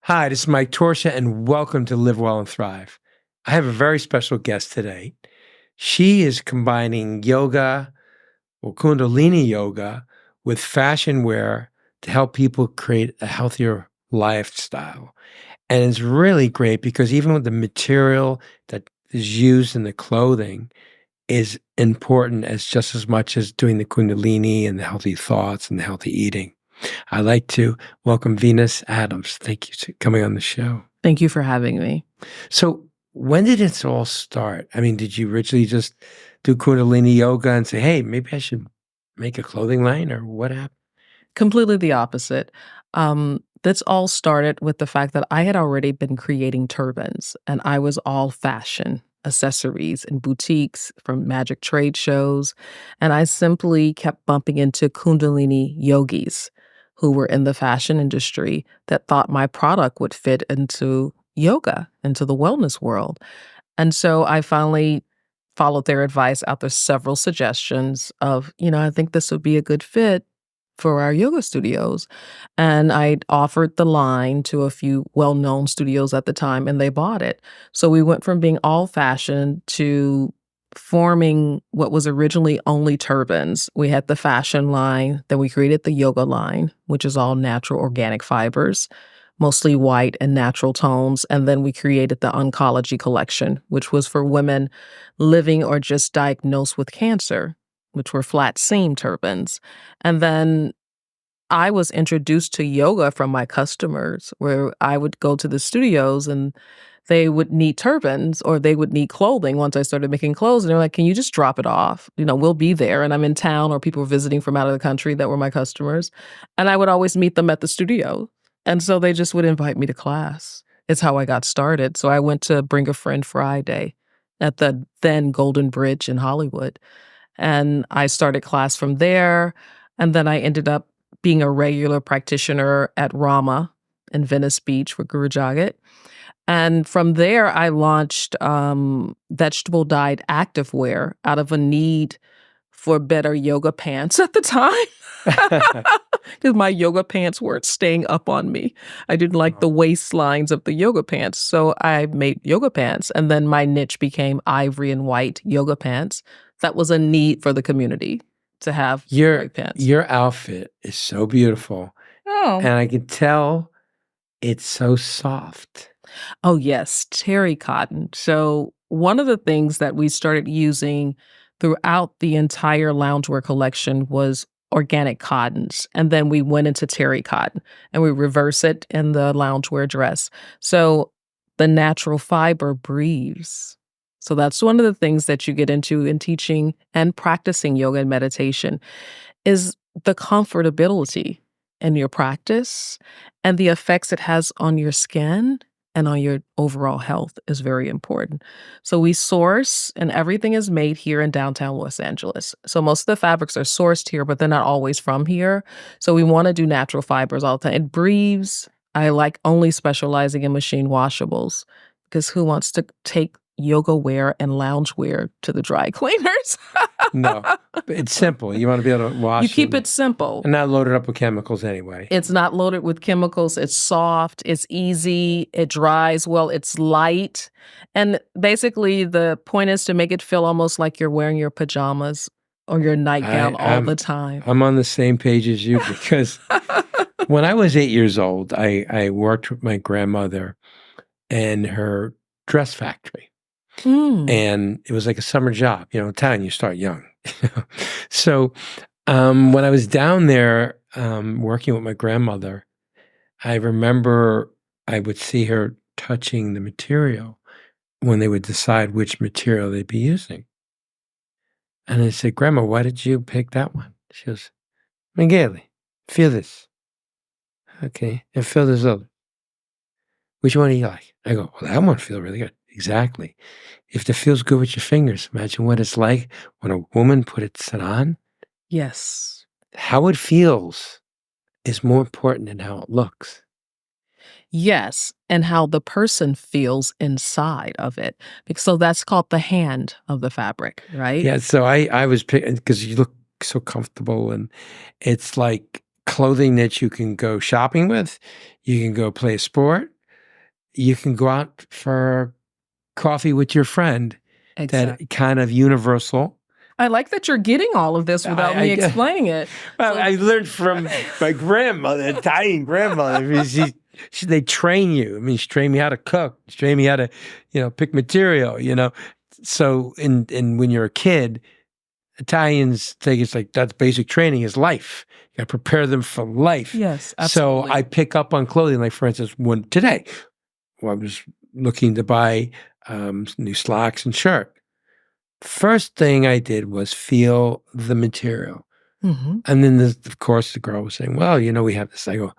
Hi, this is Mike Torsha, and welcome to Live Well and Thrive. I have a very special guest today. She is combining yoga, or Kundalini Yoga, with fashion wear to help people create a healthier lifestyle. And it's really great because even with the material that is used in the clothing is important as just as much as doing the Kundalini and the healthy thoughts and the healthy eating. I'd like to welcome Venus Adams. Thank you for coming on the show. Thank you for having me. So when did it all start? I mean, did you originally just do Kundalini Yoga and say, hey, maybe I should make a clothing line, or what happened? Completely the opposite. This all started with the fact that I had already been creating turbans, and I was all fashion accessories in boutiques from magic trade shows. And I simply kept bumping into Kundalini yogis who were in the fashion industry that thought my product would fit into yoga, into the wellness world. And so I finally followed their advice after several suggestions of, I think this would be a good fit for our yoga studios. And I offered the line to a few well-known studios at the time, and they bought it. So we went from being all fashion to forming what was originally only turbans. We had the fashion line, then we created the yoga line, which is all natural organic fibers, mostly white and natural tones. And then we created the oncology collection, which was for women living or just diagnosed with cancer, which were flat seam turbans. And then I was introduced to yoga from my customers, where I would go to the studios and they would need turbans or they would need clothing once I started making clothes. And they're like, can you just drop it off? We'll be there. And I'm in town, or people were visiting from out of the country that were my customers. And I would always meet them at the studio. And so they just would invite me to class. It's how I got started. So I went to Bring a Friend Friday at the then Golden Bridge in Hollywood. And I started class from there. And then I ended up being a regular practitioner at Rama in Venice Beach with Guru Jagat. And from there, I launched vegetable dyed activewear out of a need for better yoga pants at the time. Because my yoga pants weren't staying up on me. I didn't like the waistlines of the yoga pants. So I made yoga pants. And then my niche became ivory and white yoga pants. That was a need for the community to have white pants. Your outfit is so beautiful. Oh. And I can tell it's so soft. Oh, yes, terry cotton. So one of the things that we started using throughout the entire loungewear collection was organic cottons. And then we went into terry cotton and we reverse it in the loungewear dress. So the natural fiber breathes. So that's one of the things that you get into in teaching and practicing yoga and meditation is the comfortability in your practice, and the effects it has on your skin and on your overall health is very important. So we source, and everything is made here in downtown Los Angeles. So most of the fabrics are sourced here, but they're not always from here. So we want to do natural fibers all the time. It breathes. I like only specializing in machine washables, because who wants to take yoga wear and lounge wear to the dry cleaners? No, it's simple. You want to be able to wash You keep it simple. and not load it up with chemicals anyway. It's not loaded with chemicals. It's soft. It's easy. It dries well. It's light. And basically, the point is to make it feel almost like you're wearing your pajamas or your nightgown all the time. I'm on the same page as you, because when I was 8 years old, I worked with my grandmother in her dress factory. And it was like a summer job. In town, you start young. So when I was down there working with my grandmother, I remember I would see her touching the material when they would decide which material they'd be using. And I said, Grandma, why did you pick that one? She goes, Miguel, feel this. Okay, and feel this other. Which one do you like? I go, well, that one feels really good. Exactly. If it feels good with your fingers, imagine what it's like when a woman puts it on. Yes. How it feels is more important than how it looks. Yes, and how the person feels inside of it. So that's called the hand of the fabric, right? Yeah, so I was picking, because you look so comfortable, and it's like clothing that you can go shopping with, you can go play a sport, you can go out for coffee with your friend. Exactly. That kind of universal. I like that you're getting all of this without me explaining it. Well, I learned from my grandmother, Italian grandmother. They train you. I mean, she trained me how to cook. She trained me how to, pick material. So, and when you're a kid, Italians think it's like that's basic training is life. You got to prepare them for life. Yes, absolutely. So I pick up on clothing. Like for instance, today, I was looking to buy new slacks and shirt. First thing I did was feel the material. Mm-hmm. And then, of course, the girl was saying, well, we have this. I go,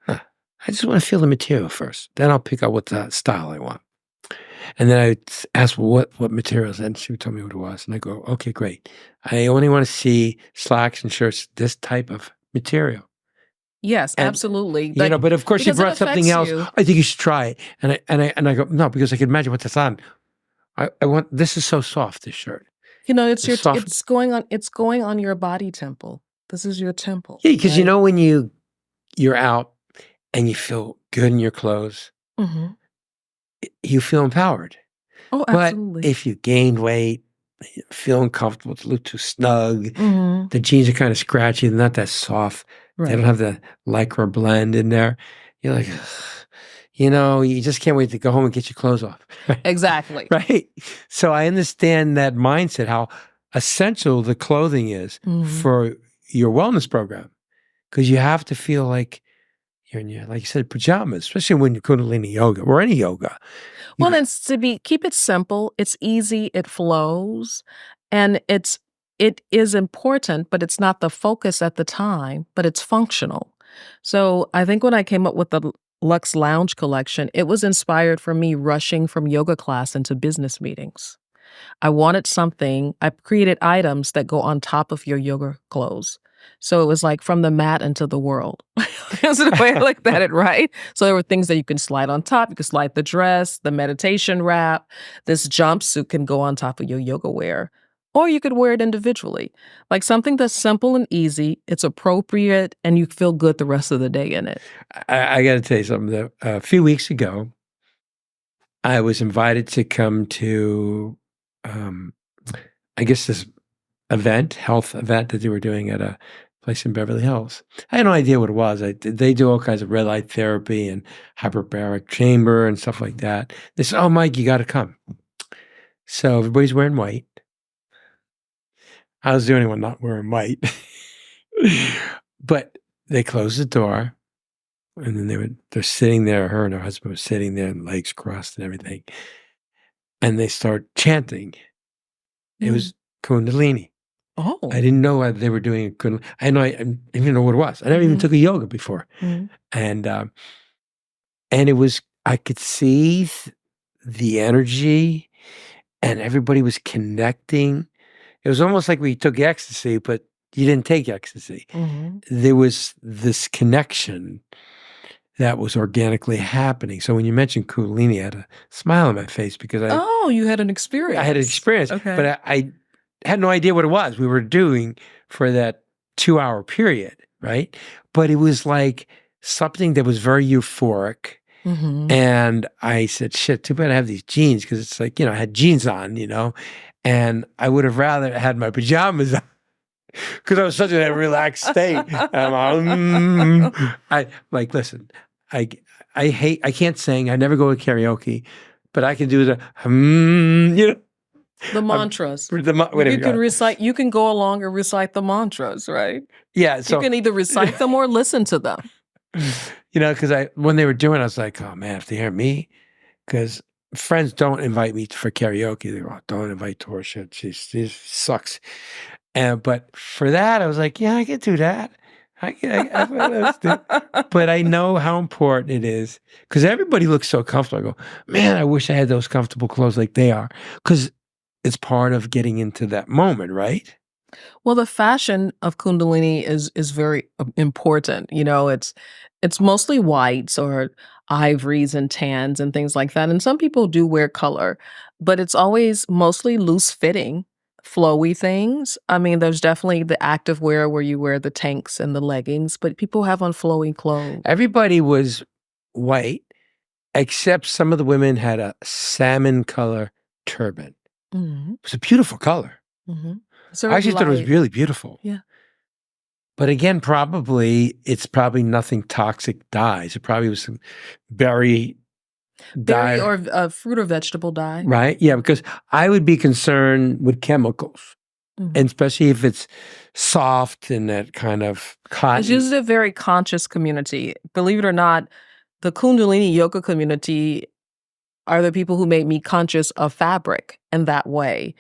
I just want to feel the material first. Then I'll pick out what style I want. And then I asked, well, what materials? And she would tell me what it was. And I go, okay, great. I only want to see slacks and shirts, this type of material. Yes, and, absolutely. But of course, she brought something else. I think you should try it. And I go, no, because I can imagine what that's on. I want, this is so soft, this shirt. It's going on your body temple. This is your temple. Yeah, because right? When you're out and you feel good in your clothes, mm-hmm. You feel empowered. Oh, absolutely. But if you gained weight, feel uncomfortable, it's a little too snug, mm-hmm. the jeans are kind of scratchy, they're not that soft, right. They don't have the lycra blend in there. You're like, you just can't wait to go home and get your clothes off. Exactly. Right? So I understand that mindset, how essential the clothing is mm-hmm. for your wellness program. Because you have to feel like you're in your, like you said, pajamas, especially when you're Kundalini Yoga or any yoga. Well, and keep it simple. It's easy. It flows. And it is important, but it's not the focus at the time, but it's functional. So I think when I came up with the Luxe Lounge collection, it was inspired from me rushing from yoga class into business meetings. I wanted something, I created items that go on top of your yoga clothes. So it was like from the mat into the world. That's the way I looked at it, right? So there were things that you can slide on top. You can slide the dress, the meditation wrap. This jumpsuit can go on top of your yoga wear. Or you could wear it individually. Like something that's simple and easy, it's appropriate, and you feel good the rest of the day in it. I got to tell you something. A few weeks ago, I was invited to come to, I guess, this health event that they were doing at a place in Beverly Hills. I had no idea what it was. They do all kinds of red light therapy and hyperbaric chamber and stuff like that. They said, oh, Mike, you got to come. So everybody's wearing white. I was the only one not wearing white. But they closed the door, and then they're sitting there, her and her husband were sitting there, and legs crossed and everything. And they start chanting. It was Kundalini. Oh. I didn't know what they were doing. I didn't even know what it was. I never even took a yoga before. Mm-hmm. And it was, I could see the energy, and everybody was connecting. It was almost like we took ecstasy, but you didn't take ecstasy. Mm-hmm. There was this connection that was organically happening. So when you mentioned Kundalini, I had a smile on my face because you had an experience. I had an experience, okay. But I had no idea what it was we were doing for that 2-hour period, right? But it was like something that was very euphoric. Mm-hmm. And I said, shit, too bad I have these jeans, because it's like, I had jeans on, and I would have rather had my pajamas on because I was such in a relaxed state. Listen, I can't sing. I never go to karaoke, but I can do the, the mantras. Whatever you can go along and recite the mantras, right? Yeah. So you can either recite them or listen to them. Because when they were doing it, I was like, oh man, if they hear me, because friends don't invite me for karaoke. They go, oh, don't invite Torsia. She sucks. But for that, I was like, yeah, I can do that. But I know how important it is, because everybody looks so comfortable. I go, man, I wish I had those comfortable clothes like they are, because it's part of getting into that moment, right? Well, the fashion of Kundalini is very important. It's mostly whites or ivories and tans and things like that. And some people do wear color, but it's always mostly loose fitting, flowy things. I mean, there's definitely the active wear where you wear the tanks and the leggings, but people have on flowy clothes. Everybody was white, except some of the women had a salmon color turban. Mhm. It was a beautiful color. Mhm. I Sort of actually thought it was light. really beautiful. Yeah. But again, it's probably nothing toxic dyes. It probably was some berry Berry dye, or fruit or vegetable dye. right? Yeah, because I would be concerned with chemicals, Mhm. and especially if it's soft and that kind of It's cotton. usually a very conscious community. Believe it or not, the Kundalini Yoga community are the people who made me conscious of fabric in that way.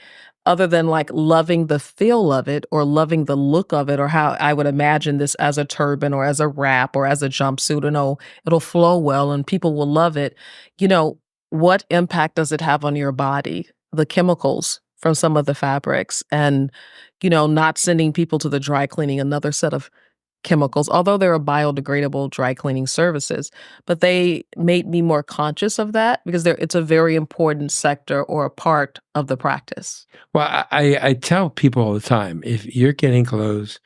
Other than, like, loving the feel of it or loving the look of it or how I would imagine this as a turban or as a wrap or as a jumpsuit, and, oh, it'll flow well and people will love it. You know, what impact does it have on your body? The chemicals from some of the fabrics and, not sending people to the dry cleaning, another set of chemicals, although there are biodegradable dry cleaning services, but they made me more conscious of that because it's a very important sector or a part of the practice. Well, I tell people all the time, if you're getting clothes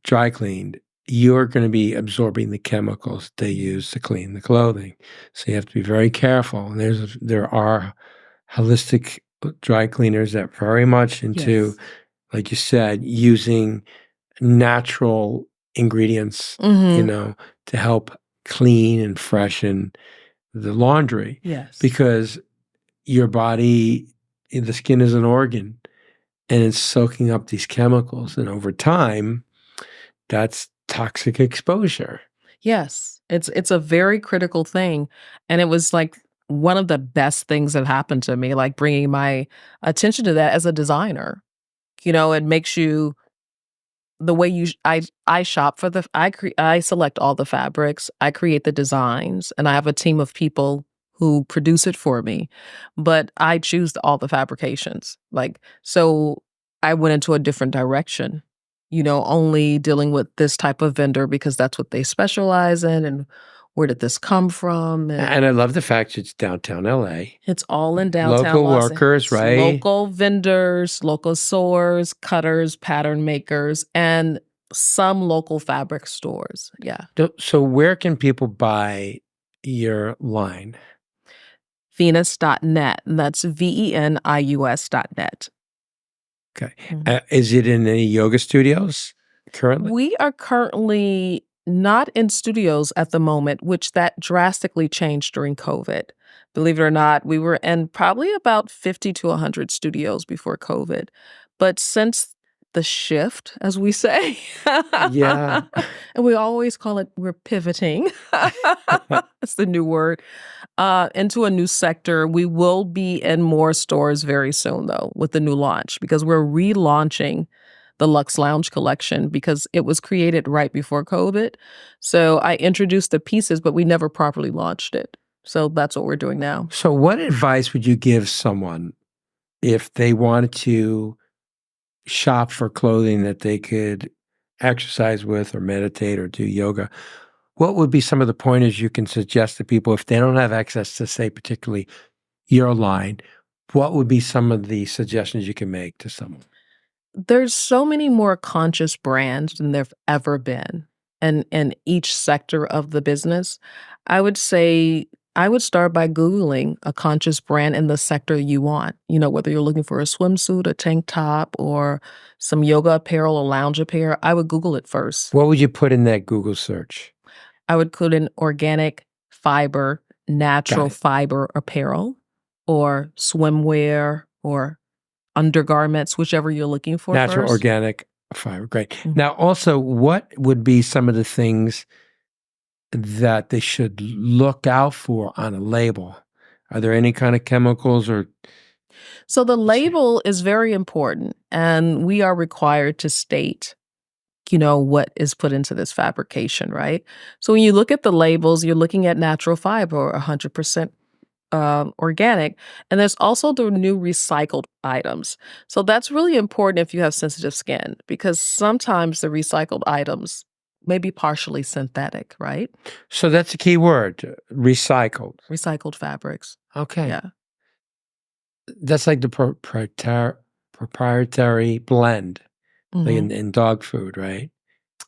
dry cleaned, you're going to be absorbing the chemicals they use to clean the clothing. So you have to be very careful. And there are holistic dry cleaners that are very much into, Yes. like you said, using natural ingredients, Mhm. to help clean and freshen the laundry. Yes. Because your body, the skin is an organ and it's soaking up these chemicals. And over time, that's toxic exposure. Yes. It's a very critical thing, and it was, like, one of the best things that happened to me, like, bringing my attention to that as a designer. It makes you the way you sh I shop for the I select all the fabrics, I create the designs, and I have a team of people who produce it for me, but I choose all the fabrications, like, so I went into a different direction, only dealing with this type of vendor because that's what they specialize in, and where did this come from, and And I love the fact it's downtown LA. it's all in downtown Local Los workers, Angeles. right? Local vendors, local sewers, cutters, pattern makers, and some local fabric stores. Yeah. So where can people buy your line? Venus.net. And that's VENIUS.net. Okay. Mhm. Is it in any yoga studios currently? We are currently not in studios at the moment, which that drastically changed during COVID. Believe it or not, we were in probably about 50 to 100 studios before COVID. But since the shift, as we say, Yeah. and we always call it we're pivoting. That's the new word. Into a new sector. We will be in more stores very soon, though, with the new launch because we're relaunching the Luxe Lounge collection because it was created right before COVID. So I introduced the pieces, but we never properly launched it. So that's what we're doing now. So what advice would you give someone if they wanted to shop for clothing that they could exercise with or meditate or do yoga? What would be some of the pointers you can suggest to people if they don't have access to, say, particularly your line? What would be some of the suggestions you can make to someone? There's so many more conscious brands than there've ever been in each sector of the business. I would say I would start by Googling a conscious brand in the sector you want. Whether you're looking for a swimsuit, a tank top, or some yoga apparel or lounge apparel, I would Google it first. What would you put in that Google search? I would put in organic fiber, Got natural it. fiber apparel, or swimwear, or undergarments, whichever you're looking for Natural, first. organic fiber. Great. Mhm. Now, also, what would be some of the things that they should look out for on a label? Are there any kind of chemicals or So the label is very important, and we are required to state, what is put into this fabrication, right? So when you look at the labels, you're looking at natural fiber or 100% organic, and there's also the new recycled items. So that's really important if you have sensitive skin because sometimes the recycled items may be partially synthetic, right? So that's a key word, recycled. Recycled fabrics. Okay. Yeah. That's like the proprietary blend, like Mhm. in dog food, right?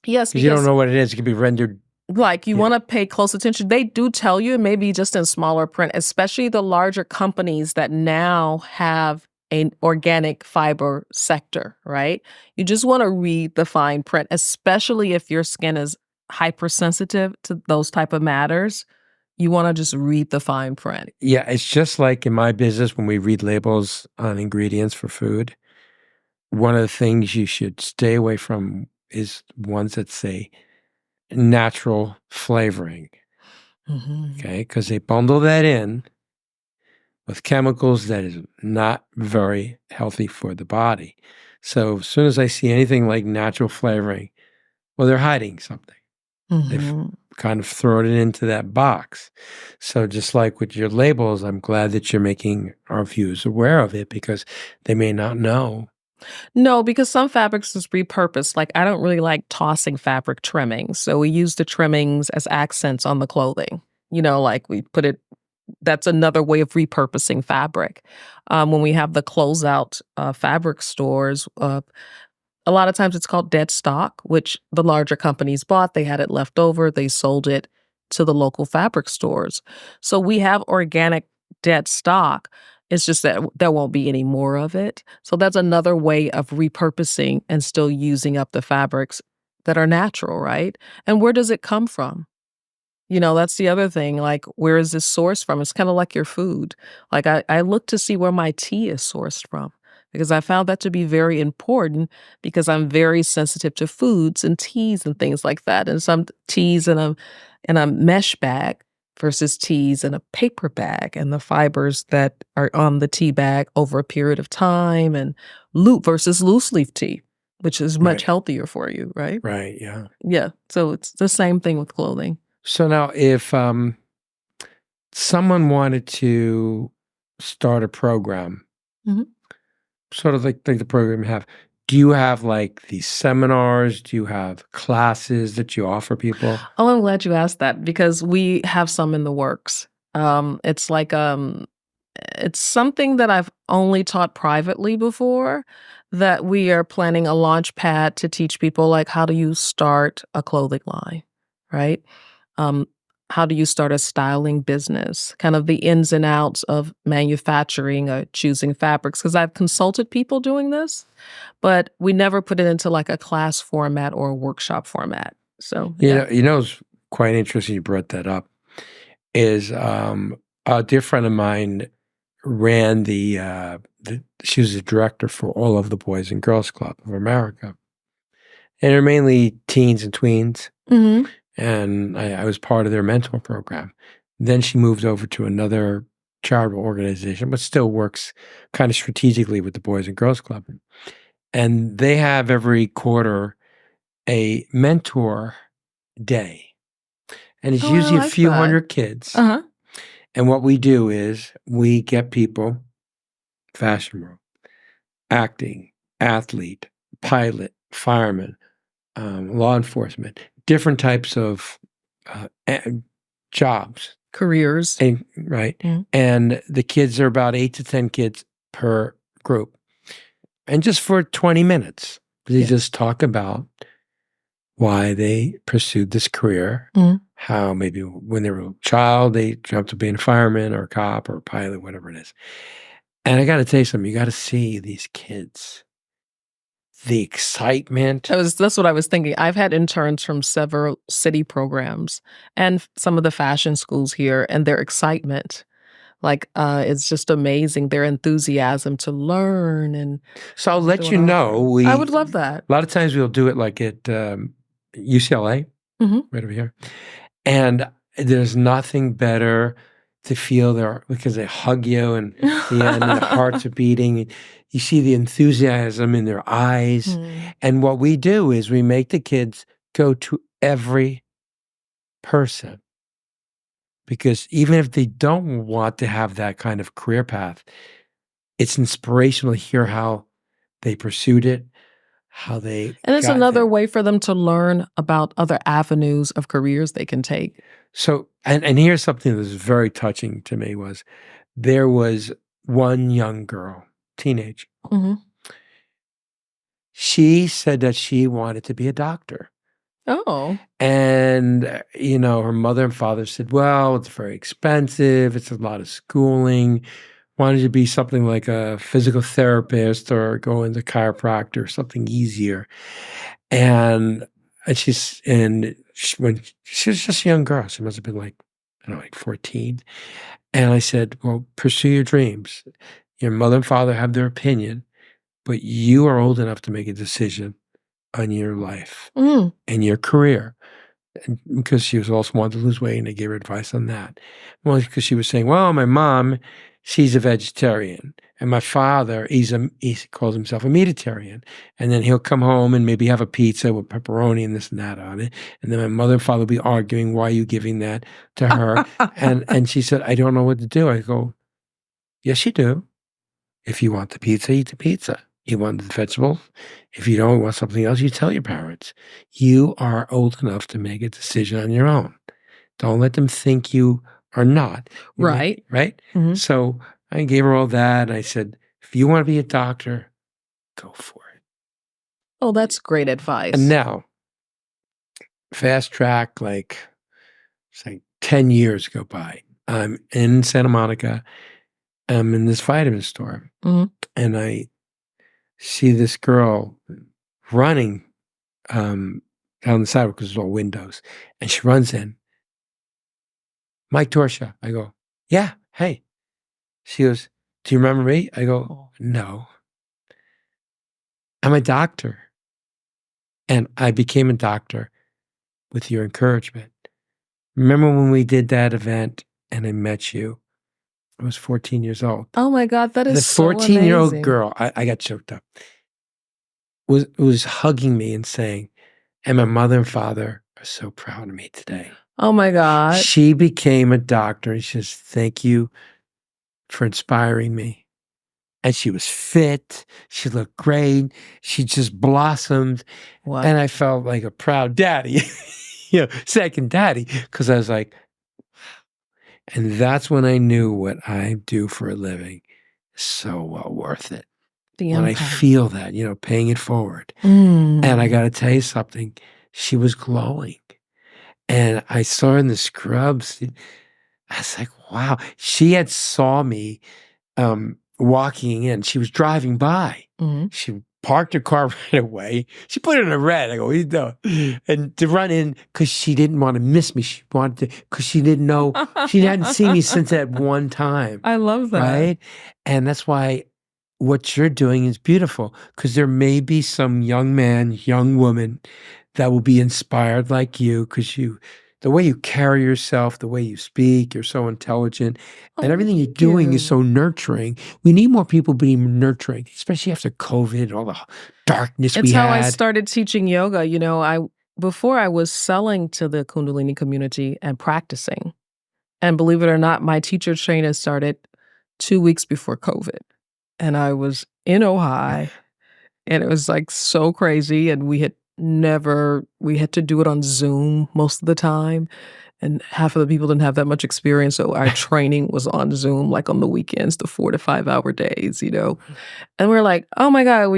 Yes, Because you don't because know what it is. It could be rendered. Like, you Yeah. wanna pay close attention. They do tell you, maybe just in smaller print, especially the larger companies that now have an organic fiber sector, right? You just wanna read the fine print, especially if your skin is hypersensitive to those type of matters. You wanna just read the fine print. Yeah, it's just like in my business when we read labels on ingredients for food. One of the things you should stay away from is ones that say natural flavoring, Mhm. okay? Because they bundle that in with chemicals that is not very healthy for the body. So as soon as I see anything like natural flavoring, well, they're hiding something. They've Mhm. kind of thrown it into that box. So just like with your labels, I'm glad that you're making our viewers aware of it because they may not know. No, because some fabrics is repurposed. Like, I don't really like tossing fabric trimmings, so we use the trimmings as accents on the clothing. Like, we put it that's another way of repurposing fabric. When we have the closeout, fabric stores, a lot of times it's called dead stock, which the larger companies bought. They had it left over. They sold it to the local fabric stores. So we have organic dead stock. It's just that there won't be any more of it. So that's another way of repurposing and still using up the fabrics that are natural, right? And where does it come from? That's the other thing. Like, where is this sourced from? It's kind of like your food. Like, I look to see where my tea is sourced from because I found that to be very important because I'm very sensitive to foods and teas and things like that. And some teas in a mesh bag versus teas in a paper bag and the fibers that are on the tea bag over a period of time and loop versus loose leaf tea, which is much Right. healthier for you, right? Right. Yeah. Yeah. So it's the same thing with clothing. So now if someone wanted to start a program, Mhm. sort of like the program you have, do you have like these seminars? Do you have classes that you offer people? Oh, I'm glad you asked that because we have some in the works. It's like it's something that I've only taught privately before that we are planning a launch pad to teach people like how do you start a clothing line, right? Um, how do you start a styling business? Kind of the ins and outs of manufacturing, choosing fabrics. Because I've consulted people doing this, but we never put it into like a class format or a workshop format. So yeah. It's quite interesting you brought that up. Is a dear friend of mine ran she was the director for all of the Boys and Girls Club of America, and they're mainly teens and tweens. Hmm. And I was part of their mentor program. Then she moved over to another charitable organization, but still works kind of strategically with the Boys and Girls Club. And they have every quarter a mentor day. And it's Oh, I usually a like few that. hundred kids. Uh-huh. And what we do is we get people, fashion world, acting, athlete, pilot, fireman, law enforcement, different types of jobs. Careers. And right. Mhm. And the kids are about 8 to 10 kids per group. And just for 20 minutes, they Yeah. just talk about why they pursued this career, Mhm. how maybe when they were a child, they jumped to being a fireman or a cop or a pilot, whatever it is. And I gotta tell you something, you gotta see these kids, the excitement. That's what I was thinking. I've had interns from several city programs and some of the fashion schools here and their excitement. Like, it's just amazing, their enthusiasm to learn and So I'll do let an you know, offering. I would love that. a lot of times we'll do it like at UCLA, Mhm. right over here. And there's nothing better to feel their because they hug you and their hearts are beating. You see the enthusiasm in their eyes. Mm. And what we do is we make the kids go to every person because even if they don't want to have that kind of career path, it's inspirational to hear how they pursued it, how they And it's got another there. way for them to learn about other avenues of careers they can take. So, and here's something that was very touching to me was there was one young girl, teenage. Mhm. She said that she wanted to be a doctor. Oh. And, her mother and father said, well, it's very expensive. It's a lot of schooling. Why don't you be something like a physical therapist or go into chiropractor, something easier? And, when she was just a young girl, she must have been like, I don't know, like 14. And I said, well, pursue your dreams. Your mother and father have their opinion, but you are old enough to make a decision on your life Mm. and your career. And because she was also wanted to lose weight, and I gave her advice on that. Well, because she was saying, well, my mom, she's a vegetarian, and my father, he calls himself a meatitarian, and then he'll come home and maybe have a pizza with pepperoni and this and that on it, and then my mother and father will be arguing, why are you giving that to her? And she said, I don't know what to do. I go, yes, you do. If you want the pizza, eat the pizza. You want the vegetables. If you don't want something else, you tell your parents. You are old enough to make a decision on your own. Don't let them think you are not. Right. Right? Mhm. So I gave her all that. And I said, if you want to be a doctor, go for it. Oh, that's great advice. And now, fast track, say 10 years go by. I'm in Santa Monica. I'm in this vitamin store. Mhm. And I see this girl running down the sidewalk because it's all windows. And she runs in. Mike Torsha. I go, yeah, hey. She goes, do you remember me? I go, no. I'm a doctor. And I became a doctor with your encouragement. Remember when we did that event and I met you? I was 14 years old. Oh my God, that is The so 14-year-old amazing. girl, I got choked up, was hugging me and saying, and my mother and father are so proud of me today. Oh my God. She became a doctor and she says, thank you for inspiring me. And she was fit. She looked great. She just blossomed. Wow. And I felt like a proud daddy, second daddy, because I was like, and that's when I knew what I do for a living is so well worth it. The When I impact. feel that, paying it forward. Mm. And I got to tell you something, she was glowing. And I saw her in the scrubs. I was like, wow. She had saw me walking in. She was driving by. Mhm. She parked her car right away. She put it in a red. I go, what are you doing? And to run in because she didn't want to miss me. She wanted to, because she didn't know, she hadn't seen me since that one time. I love that. Right? And that's why what you're doing is beautiful, because there may be some young man, young woman that will be inspired like you, because the way you carry yourself, the way you speak, you're so intelligent, and everything you're doing is so nurturing. We need more people being nurturing, especially after COVID, all the darkness we It's how I had. started teaching yoga. Before I was selling to the Kundalini community and practicing. And believe it or not, my teacher trainer started 2 weeks before COVID. And I was in Ohio, and it was like so crazy. And we had to do it on Zoom most of the time. And half of the people didn't have that much experience. So our training was on Zoom, like on the weekends, the 4 to 5 hour days, And we're like, oh my God,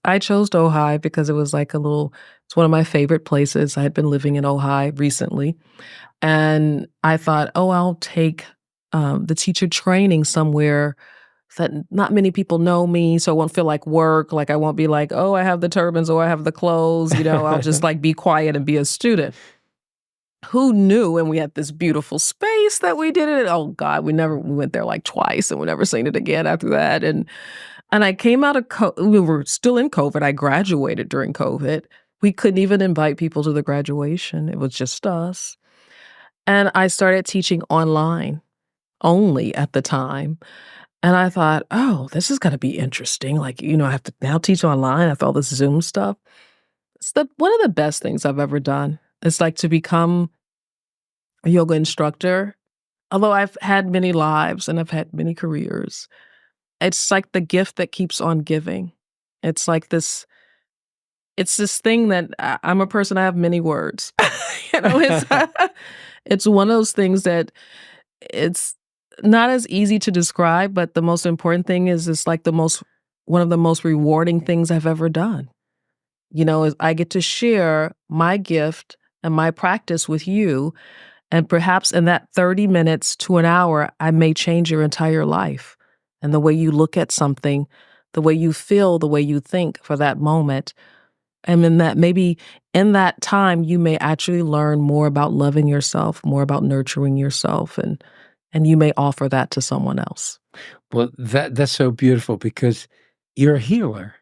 I chose Ohio because it was like it's one of my favorite places. I had been living in Ohio recently. And I thought, oh, I'll take the teacher training somewhere that not many people know me, so it won't feel like work. Like I won't be like, oh, I have the turbans or I have the clothes. I'll just like be quiet and be a student. Who knew? And we had this beautiful space that we did it. Oh God, we went there like twice, and we never seen it again after that. And I came out of we were still in COVID. I graduated during COVID. We couldn't even invite people to the graduation. It was just us. And I started teaching online only at the time. And I thought, oh, this is going to be interesting. Like, I have to now teach online after all this Zoom stuff. It's one of the best things I've ever done. It's like to become a yoga instructor. Although I've had many lives and I've had many careers, it's like the gift that keeps on giving. It's like it's this thing that I'm a person, I have many words. It's, it's one of those things that it's not as easy to describe, but the most important thing is it's like one of the most rewarding things I've ever done. is I get to share my gift and my practice with you. And perhaps in that 30 minutes to an hour, I may change your entire life and the way you look at something, the way you feel, the way you think for that moment. And then that maybe in that time, you may actually learn more about loving yourself, more about nurturing yourself, and you may offer that to someone else. Well, that's so beautiful because you're a healer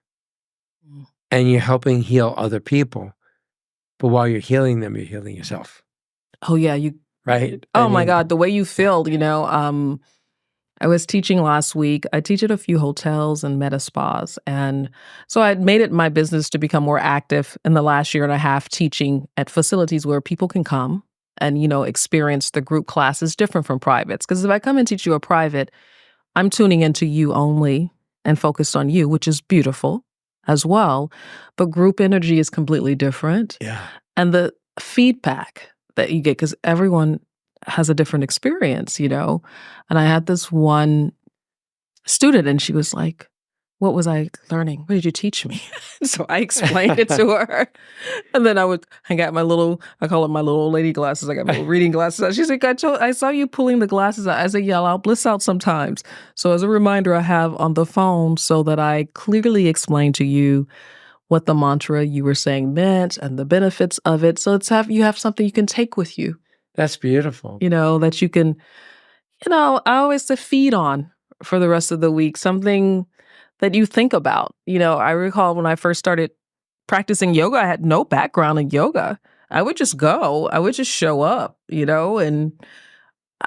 and you're helping heal other people. But while you're healing them, you're healing yourself. Oh, yeah. Right? Oh, my God. The way you feel, I was teaching last week. I teach at a few hotels and meta spas. And so I made it my business to become more active in the last year and a half teaching at facilities where people can come and, experience the group classes different from privates. Because if I come and teach you a private, I'm tuning into you only and focused on you, which is beautiful as well. But group energy is completely different. Yeah. And the feedback that you get, because everyone has a different experience, And I had this one student and she was like, what was I learning? What did you teach me? So I explained it to her. And then I got my little, I call it my little lady glasses. I got my little reading glasses out. She's like, I saw you pulling the glasses out. I said, yeah, I'll bliss out sometimes. So as a reminder, I have on the phone so that I clearly explain to you what the mantra you were saying meant and the benefits of it. So you have something you can take with you. That's beautiful. That you can, I always say feed on for the rest of the week, something that you think about. I recall when I first started practicing yoga, I had no background in yoga. I would just go, I would just show up, and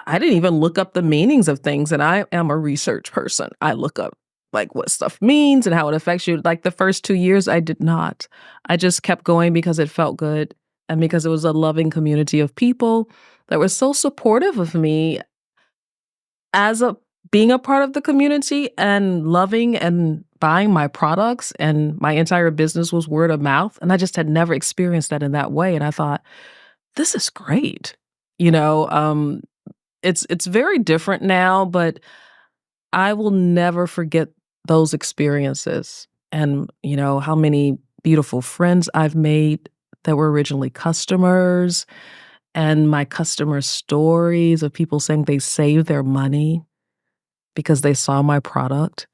I didn't even look up the meanings of things. And I am a research person. I look up like what stuff means and how it affects you. Like the first 2 years, I did not. I just kept going because it felt good and because it was a loving community of people that were so supportive of me as being a part of the community and loving and buying my products, and my entire business was word of mouth. And I just had never experienced that in that way. And I thought, this is great. It's very different now, but I will never forget those experiences and, how many beautiful friends I've made that were originally customers, and my customer stories of people saying they saved their money because they saw my product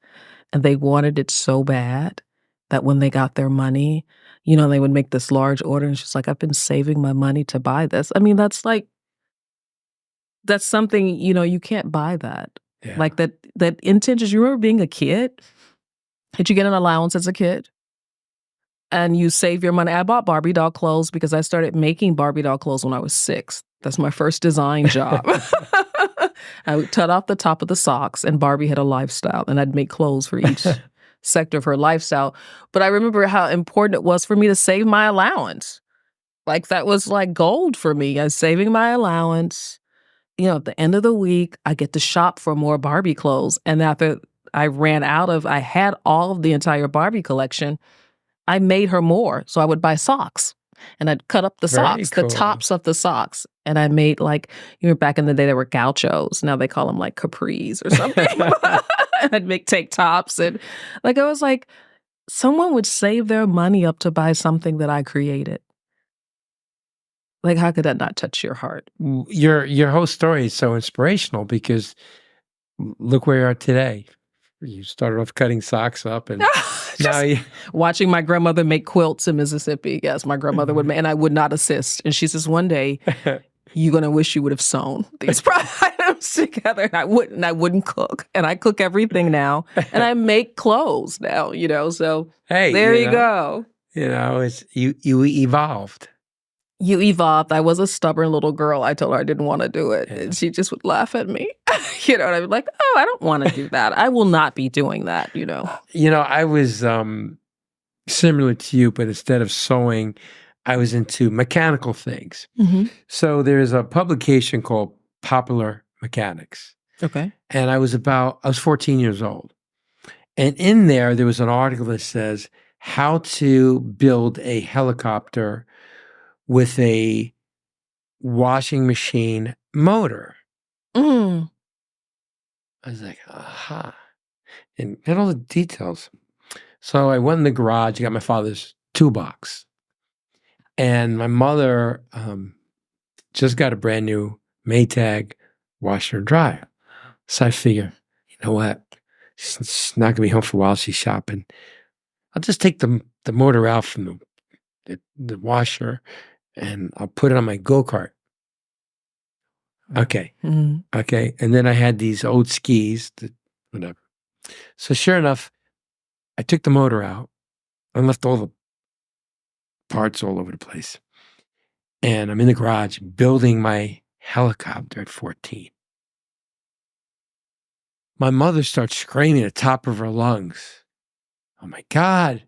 and they wanted it so bad that when they got their money, they would make this large order and she's like, I've been saving my money to buy this. I mean, that's something, you can't buy that. Yeah. Like that intention. You remember being a kid? Did you get an allowance as a kid? And you save your money. I bought Barbie doll clothes because I started making Barbie doll clothes when I was 6. That's my first design job. I would cut off the top of the socks, and Barbie had a lifestyle, and I'd make clothes for each sector of her lifestyle. But I remember how important it was for me to save my allowance. Like that was like gold for me. I was saving my allowance. At the end of the week, I get to shop for more Barbie clothes. And after I had all of the entire Barbie collection, I made her more. So I would buy socks and I'd cut up the socks, cool. the tops of the socks. And I made back in the day, there were gauchos. Now they call them like capris or something. And I'd make tank tops. And I was like, someone would save their money up to buy something that I created. Like, how could that not touch your heart? Your whole story is so inspirational because look where you are today. You started off cutting socks up and now watching my grandmother make quilts in Mississippi. Yes, my grandmother would make, and I would not assist. And she says, one day, you're going to wish you would have sewn these items together. And I wouldn't cook. And I cook everything now. And I make clothes now, so hey, there you go. It's you evolved. You evolved. I was a stubborn little girl. I told her I didn't want to do it. Yeah. And she just would laugh at me. And I'd be like, oh, I don't want to do that. I will not be doing that, I was similar to you, but instead of sewing, I was into mechanical things. Mm-hmm. So there's a publication called Popular Mechanics. Okay. And I was 14 years old. And in there was an article that says how to build a helicopter with a washing machine motor. Mm. I was like, aha. And all the details. So I went in the garage, I got my father's toolbox. And my mother just got a brand new Maytag washer and dryer. So I figure, you know what? She's not going to be home for a while. She's shopping. I'll just take the motor out from the washer and I'll put it on my go-kart. Okay. Mm-hmm. Okay. And then I had these old skis, whatever. So sure enough, I took the motor out and left all the parts all over the place. And I'm in the garage building my helicopter at 14. My mother starts screaming at the top of her lungs. Oh my God,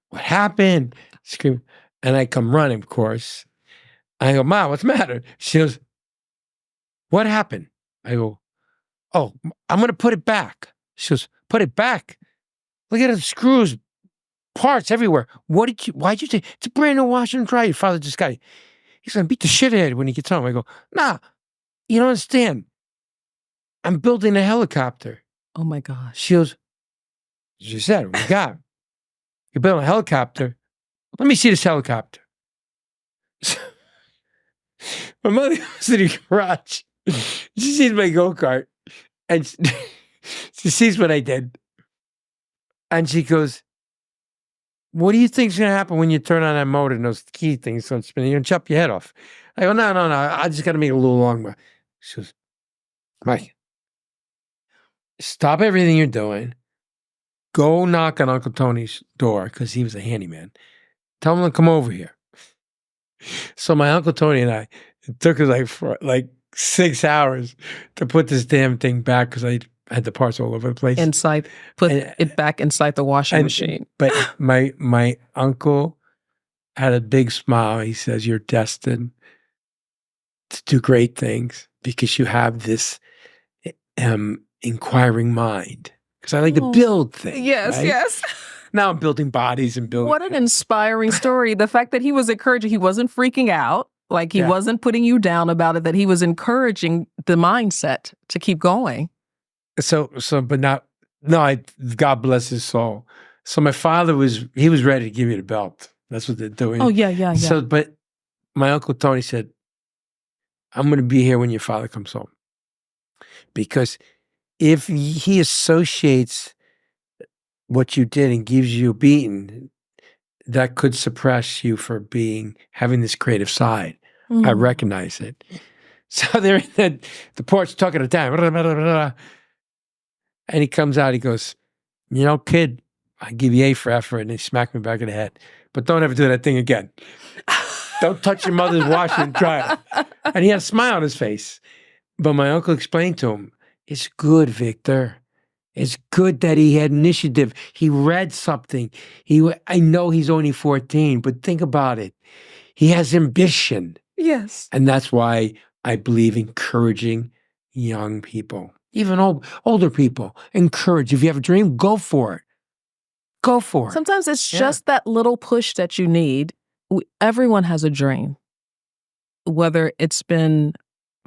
what happened? Screaming. And I come running, of course. I go, Mom, what's the matter? She goes, what happened? I go, oh, I'm going to put it back. She goes, put it back? Look at the screws, parts everywhere. Why'd you take, it's a brand new washer and dryer. Your father just got it. He's going to beat the shit out of it when he gets home. I go, nah, you don't understand. I'm building a helicopter. Oh my gosh. She goes, she said, oh my God, you're building a helicopter. Let me see this helicopter. My mother goes in the garage. She sees my go-kart and she sees what I did. And she goes, what do you think's going to happen when you turn on that motor and those key things start spinning? You're going to chop your head off. I go, no. I just got to make it a little longer. She goes, Mike, stop everything you're doing. Go knock on Uncle Tony's door because he was a handyman. Tell him to come over here. So my Uncle Tony and I, it took us like 6 hours to put this damn thing back because I had the parts all over the place. Put it back inside the washing machine. But my uncle had a big smile. He says, you're destined to do great things because you have this inquiring mind. Because I like to build things. Yes, right? yes. Now I'm building bodies and building. What an inspiring story. The fact that he was encouraging, he wasn't freaking out. Like he wasn't putting you down about it, that he was encouraging the mindset to keep going. God bless his soul. So my father was ready to give me the belt. That's what they're doing. Oh, yeah. So, but my Uncle Tony said, I'm going to be here when your father comes home. Because if he associates what you did and gives you a beating, that could suppress you for having this creative side. I recognize it. So they're in the porch talking to time. And he comes out, he goes, you know, kid, I give you A for effort. And he smacked me back in the head. But don't ever do that thing again. Don't touch your mother's washer and dryer. And he had a smile on his face. But my uncle explained to him, it's good, Victor. It's good that he had initiative. He read something. I know he's only 14, but think about it. He has ambition. Yes. And that's why I believe encouraging young people, even older people. Encourage. If you have a dream, go for it. Go for it. Sometimes it's just that little push that you need. Everyone has a dream, whether it's been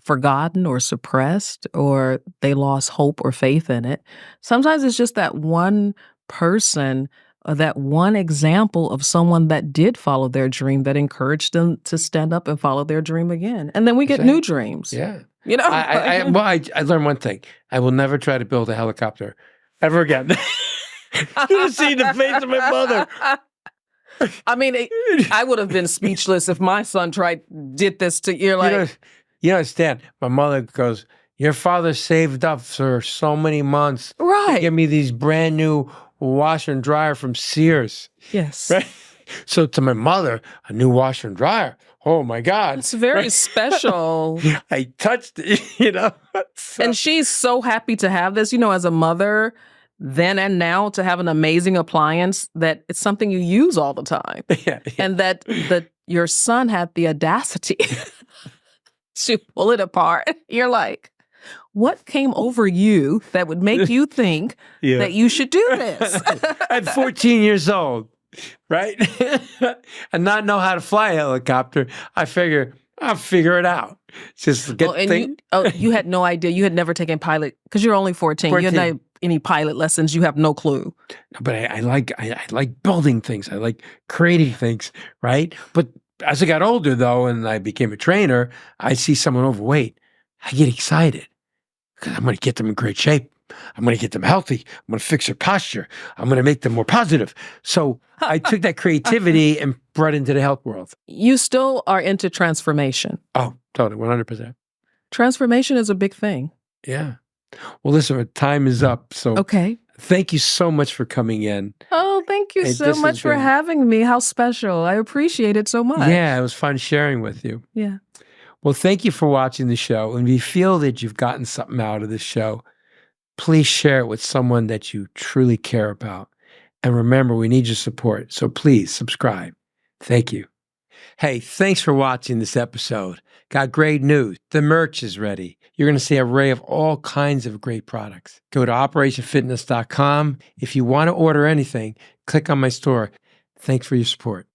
forgotten or suppressed or they lost hope or faith in it. Sometimes it's just that one person or that one example of someone that did follow their dream that encouraged them to stand up and follow their dream again. And then we get new dreams. Yeah. You know? I learned one thing. I will never try to build a helicopter ever again. You see the face of my mother. I mean, I would have been speechless if my son did this to you. Like, you understand? My mother goes, your father saved up for so many months right? to give me these brand new washer and dryer from Sears. Yes. Right? So to my mother, a new washer and dryer. Oh my God. It's very special. I touched it, you know. So. And she's so happy to have this, you know, as a mother, then and now, to have an amazing appliance that it's something you use all the time. Yeah. And that your son had the audacity to pull it apart. You're like, what came over you that would make you think that you should do this? At 14 years old, right? And not know how to fly a helicopter. I figure I'll figure it out. Just get you had no idea. You had never taken pilot because you're only 14. You had any pilot lessons. You have no clue. But I like building things. I like creating things, right? But as I got older, though, and I became a trainer, I see someone overweight. I get excited because I'm going to get them in great shape. I'm going to get them healthy. I'm going to fix their posture. I'm going to make them more positive. So I took that creativity and brought it into the health world. You still are into transformation. Oh, totally, 100%. Transformation is a big thing. Yeah. Well, listen, our time is up. So okay. Thank you so much for coming in. Oh, thank you so much for having me. How special. I appreciate it so much. Yeah, it was fun sharing with you. Yeah. Well, thank you for watching the show. And if you feel that you've gotten something out of this show, please share it with someone that you truly care about. And remember, we need your support. So please subscribe. Thank you. Hey, thanks for watching this episode. Got great news. The merch is ready. You're going to see an array of all kinds of great products. Go to operationfitness.com. If you want to order anything, click on my store. Thanks for your support.